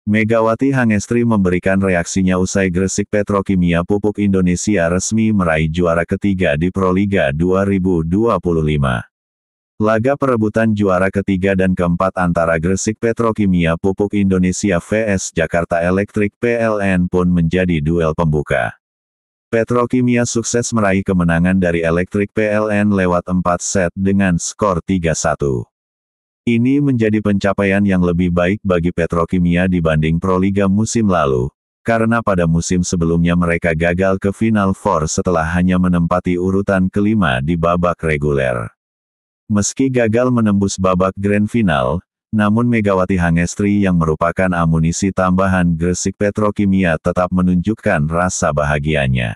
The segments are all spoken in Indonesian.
Megawati Hangestri memberikan reaksinya usai Gresik Petrokimia Pupuk Indonesia resmi meraih juara ketiga di Proliga 2025. Laga perebutan juara ketiga dan keempat antara Gresik Petrokimia Pupuk Indonesia vs Jakarta Electric PLN pun menjadi duel pembuka. Petrokimia sukses meraih kemenangan dari Electric PLN lewat 4 set dengan skor 3-1. Ini menjadi pencapaian yang lebih baik bagi Petrokimia dibanding Proliga musim lalu, karena pada musim sebelumnya mereka gagal ke Final Four setelah hanya menempati urutan kelima di babak reguler. Meski gagal menembus babak Grand Final, namun Megawati Hangestri yang merupakan amunisi tambahan Gresik Petrokimia tetap menunjukkan rasa bahagianya.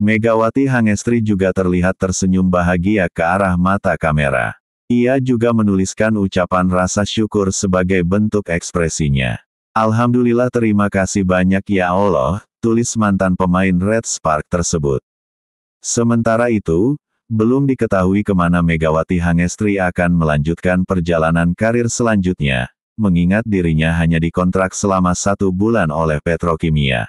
Megawati Hangestri juga terlihat tersenyum bahagia ke arah mata kamera. Ia juga menuliskan ucapan rasa syukur sebagai bentuk ekspresinya. Alhamdulillah, terima kasih banyak ya Allah, tulis mantan pemain Red Spark tersebut. Sementara itu, belum diketahui kemana Megawati Hangestri akan melanjutkan perjalanan karir selanjutnya, mengingat dirinya hanya dikontrak selama 1 bulan oleh Petrokimia.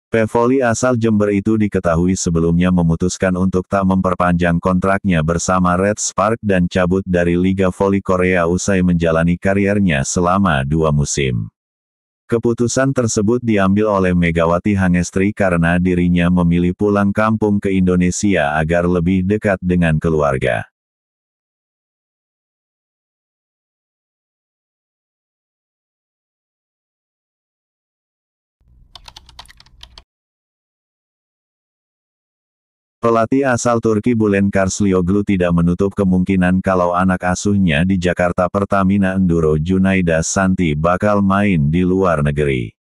Pevoli asal Jember itu diketahui sebelumnya memutuskan untuk tak memperpanjang kontraknya bersama Red Spark dan cabut dari Liga Voli Korea usai menjalani kariernya selama 2 musim. Keputusan tersebut diambil oleh Megawati Hangestri karena dirinya memilih pulang kampung ke Indonesia agar lebih dekat dengan keluarga. Pelatih asal Turki Bülent Karslioglu tidak menutup kemungkinan kalau anak asuhnya di Jakarta Pertamina Enduro Junaida Santi bakal main di luar negeri.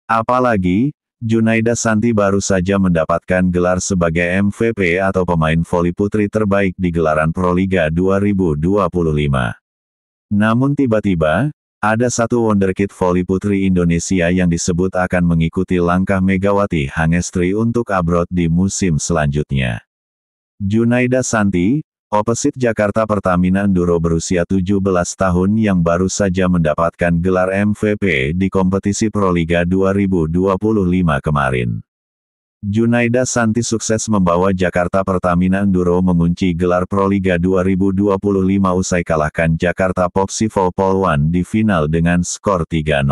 Apalagi, Junaida Santi baru saja mendapatkan gelar sebagai MVP atau pemain voli putri terbaik di gelaran Proliga 2025. Namun tiba-tiba, ada satu wonderkid voli putri Indonesia yang disebut akan mengikuti langkah Megawati Hangestri untuk abroad di musim selanjutnya. Junaida Santi, opposite Jakarta Pertamina Enduro berusia 17 tahun yang baru saja mendapatkan gelar MVP di kompetisi Proliga 2025 kemarin. Junaida Santi sukses membawa Jakarta Pertamina Enduro mengunci gelar Proliga 2025 usai kalahkan Jakarta Popsivo Polwan di final dengan skor 3-0.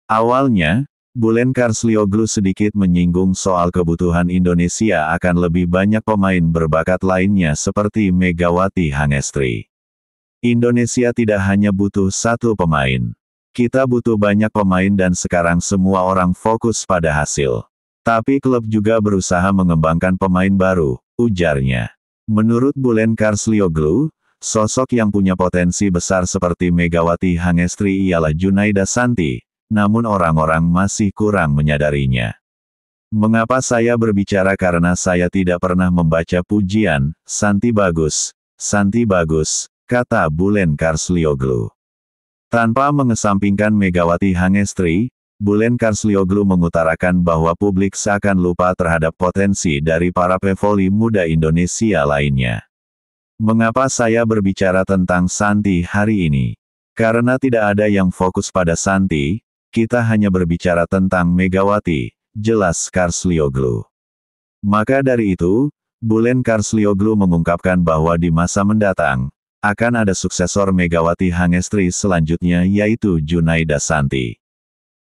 Awalnya, Bülent Karslioglu sedikit menyinggung soal kebutuhan Indonesia akan lebih banyak pemain berbakat lainnya seperti Megawati Hangestri. Indonesia tidak hanya butuh 1 pemain. Kita butuh banyak pemain dan sekarang semua orang fokus pada hasil. Tapi klub juga berusaha mengembangkan pemain baru, ujarnya. Menurut Bülent Karslioglu, sosok yang punya potensi besar seperti Megawati Hangestri ialah Junaida Santi, namun orang-orang masih kurang menyadarinya. Mengapa saya berbicara karena saya tidak pernah membaca pujian, Santi bagus, kata Bülent Karslioglu. Tanpa mengesampingkan Megawati Hangestri, Bülent Karslioglu mengutarakan bahwa publik seakan lupa terhadap potensi dari para pevoli muda Indonesia lainnya. Mengapa saya berbicara tentang Santi hari ini? Karena tidak ada yang fokus pada Santi, kita hanya berbicara tentang Megawati, jelas Karslioglu. Maka dari itu, Bülent Karslioglu mengungkapkan bahwa di masa mendatang, akan ada suksesor Megawati Hangestri selanjutnya yaitu Junaida Santi.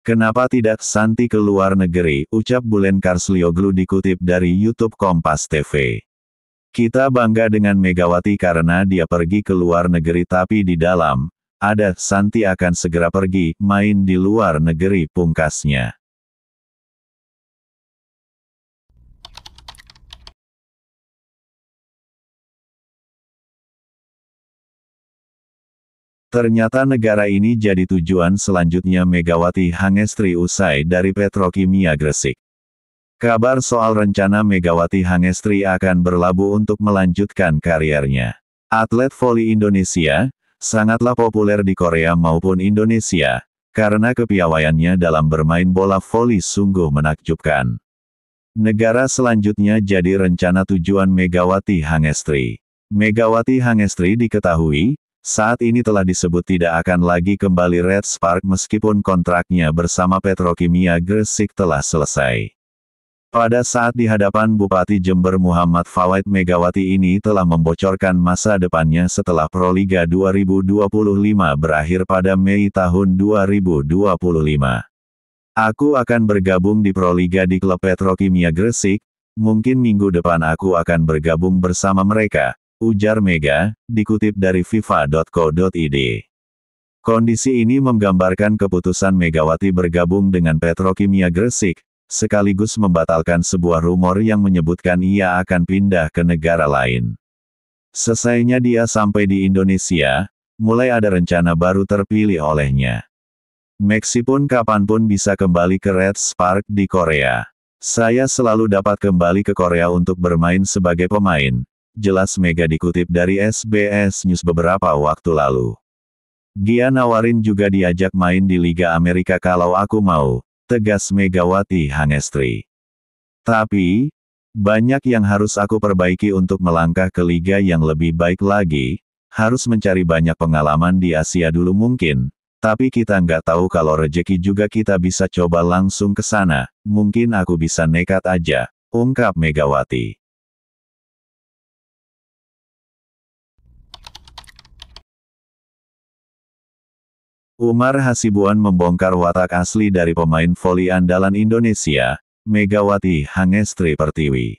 Kenapa tidak Santi ke luar negeri, ucap Bülent Karslioglu dikutip dari YouTube Kompas TV. Kita bangga dengan Megawati karena dia pergi ke luar negeri tapi di dalam, ada Santi akan segera pergi, main di luar negeri pungkasnya. Ternyata negara ini jadi tujuan selanjutnya Megawati Hangestri usai dari Petrokimia Gresik. Kabar soal rencana Megawati Hangestri akan berlabuh untuk melanjutkan kariernya. Atlet voli Indonesia, sangatlah populer di Korea maupun Indonesia, karena kepiawaiannya dalam bermain bola voli sungguh menakjubkan. Negara selanjutnya jadi rencana tujuan Megawati Hangestri. Megawati Hangestri diketahui, saat ini telah disebut tidak akan lagi kembali Red Spark meskipun kontraknya bersama Petrokimia Gresik telah selesai. Pada saat di hadapan Bupati Jember Muhammad Fawait, Megawati ini telah membocorkan masa depannya setelah Proliga 2025 berakhir pada Mei tahun 2025. Aku akan bergabung di Proliga di klub Petrokimia Gresik, mungkin minggu depan aku akan bergabung bersama mereka, ujar Mega, dikutip dari fifa.co.id. Kondisi ini menggambarkan keputusan Megawati bergabung dengan Petrokimia Gresik, sekaligus membatalkan sebuah rumor yang menyebutkan ia akan pindah ke negara lain. Selesainya dia sampai di Indonesia, mulai ada rencana baru terpilih olehnya. Maxi pun kapanpun bisa kembali ke Red Spark di Korea. Saya selalu dapat kembali ke Korea untuk bermain sebagai pemain, jelas Mega dikutip dari SBS News beberapa waktu lalu. Gia nawarin juga diajak main di Liga Amerika kalau aku mau, tegas Megawati Hangestri. Tapi, banyak yang harus aku perbaiki untuk melangkah ke liga yang lebih baik lagi, harus mencari banyak pengalaman di Asia dulu mungkin, tapi kita nggak tahu kalau rejeki juga kita bisa coba langsung ke sana, mungkin aku bisa nekat aja, ungkap Megawati. Umar Hasibuan membongkar watak asli dari pemain voli andalan Indonesia, Megawati Hangestri Pertiwi.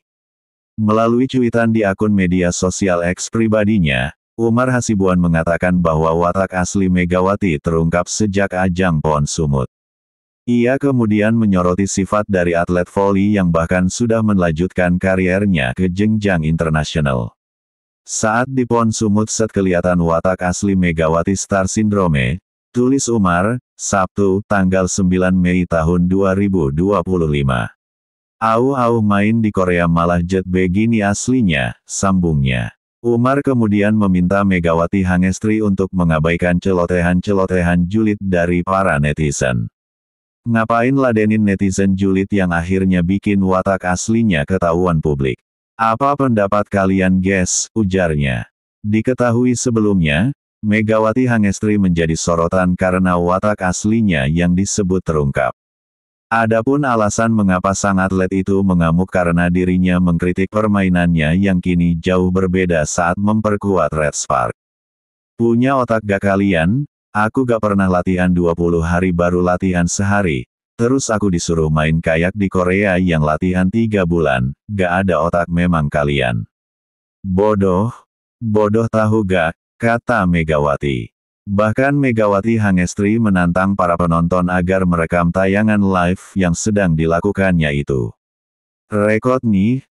Melalui cuitan di akun media sosial X pribadinya, Umar Hasibuan mengatakan bahwa watak asli Megawati terungkap sejak ajang PON Sumut. Ia kemudian menyoroti sifat dari atlet voli yang bahkan sudah melanjutkan kariernya ke jenjang internasional. Saat di PON Sumut set kelihatan watak asli Megawati Star Syndrome, tulis Umar, Sabtu, tanggal 9 Mei tahun 2025. Au main di Korea malah jet begini aslinya, sambungnya. Umar kemudian meminta Megawati Hangestri untuk mengabaikan celotehan-celotehan julid dari para netizen. Ngapain ladenin netizen julid yang akhirnya bikin watak aslinya ketahuan publik? Apa pendapat kalian guys, ujarnya. Diketahui sebelumnya, Megawati Hangestri menjadi sorotan karena watak aslinya yang disebut terungkap. Adapun alasan mengapa sang atlet itu mengamuk karena dirinya mengkritik permainannya yang kini jauh berbeda saat memperkuat Red Spark. Punya otak gak kalian? Aku gak pernah latihan 20 hari baru latihan sehari. Terus aku disuruh main kayak di Korea yang latihan 3 bulan, gak ada otak memang kalian. Bodoh tahu gak? Kata Megawati. Bahkan Megawati Hangestri menantang para penonton agar merekam tayangan live yang sedang dilakukannya itu. Rekod nih,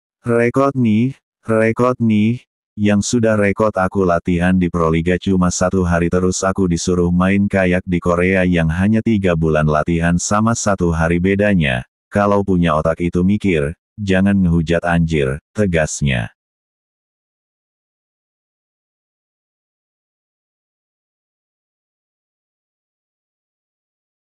yang sudah rekod aku latihan di Proliga cuma 1 hari terus aku disuruh main kayak di Korea yang hanya 3 bulan latihan sama 1 hari bedanya, kalau punya otak itu mikir, jangan ngehujat anjir, tegasnya.